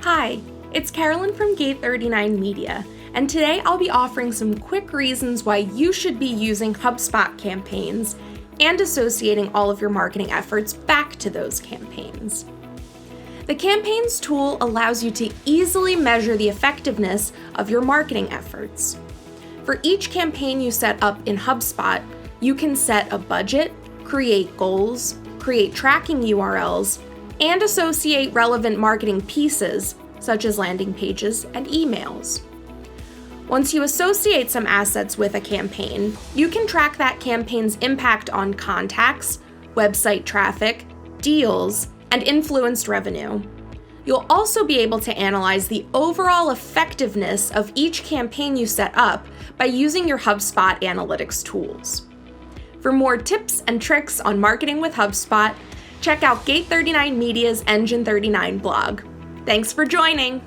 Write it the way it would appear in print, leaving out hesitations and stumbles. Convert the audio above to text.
Hi, it's Carolyn from Gate 39 Media, and today I'll be offering some quick reasons why you should be using HubSpot campaigns and associating all of your marketing efforts back to those campaigns. The Campaigns tool allows you to easily measure the effectiveness of your marketing efforts. For each campaign you set up in HubSpot, you can set a budget, create goals, create tracking URLs, and associate relevant marketing pieces, such as landing pages and emails. Once you associate some assets with a campaign, you can track that campaign's impact on contacts, website traffic, deals, and influenced revenue. You'll also be able to analyze the overall effectiveness of each campaign you set up by using your HubSpot analytics tools. For more tips and tricks on marketing with HubSpot, check out Gate 39 Media's Engine 39 blog. Thanks for joining!